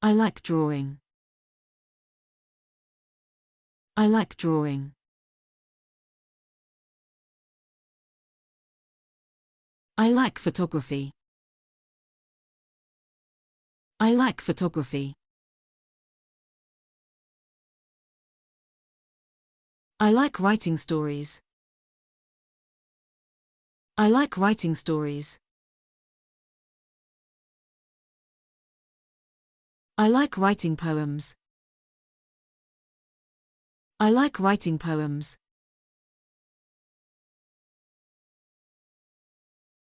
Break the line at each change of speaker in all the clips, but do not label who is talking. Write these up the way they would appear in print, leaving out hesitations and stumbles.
I like drawing. I like drawing. I like photography. I like photography. I like writing stories. I like writing stories. I like writing poems. I like writing poems.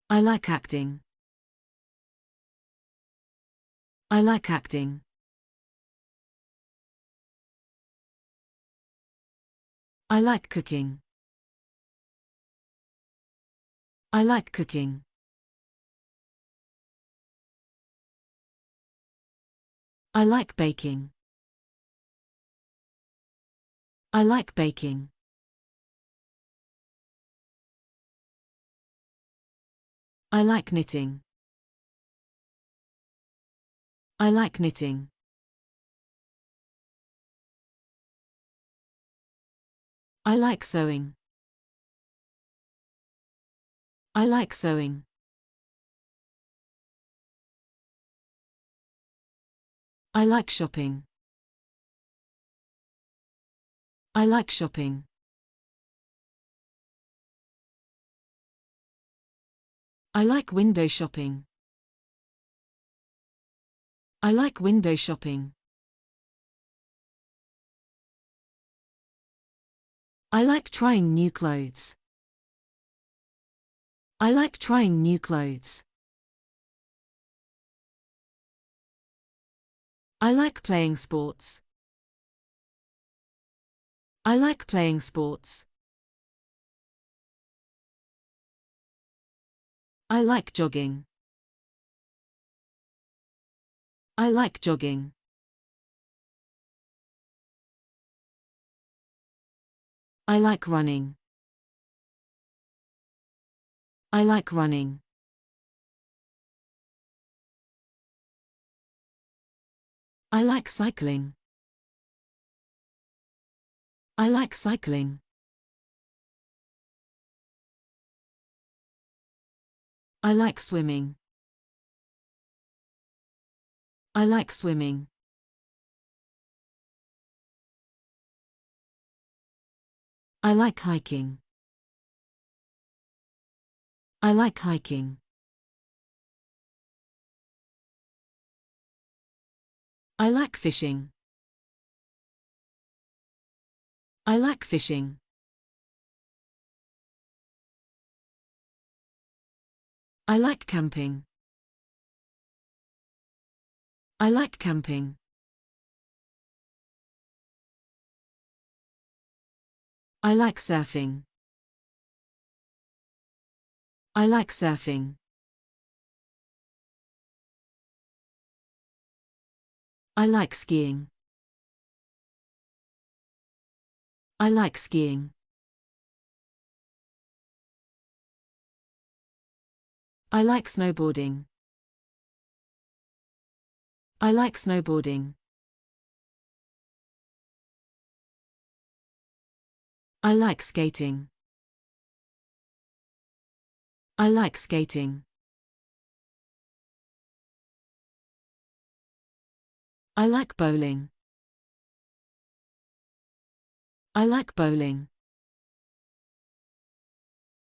I like acting. I like acting. I like cooking. I like cooking. I like baking. I like baking. I like knitting. I like knitting. I like sewing. I like sewing. I like shopping. I like shopping. I like window shopping. I like window shopping. I like trying new clothes. I like trying new clothes. I like playing sports. I like playing sports. I like jogging. I like jogging. I like running. I like running. I like cycling. I like cycling. I like swimming. I like swimming. I like hiking. I like hiking. I like fishing. I like fishing. I like camping. I like camping. I like surfing. I like surfing. I like skiing. I like skiing. I like snowboarding. I like snowboarding. I like skating. I like skating. I like bowling. I like bowling.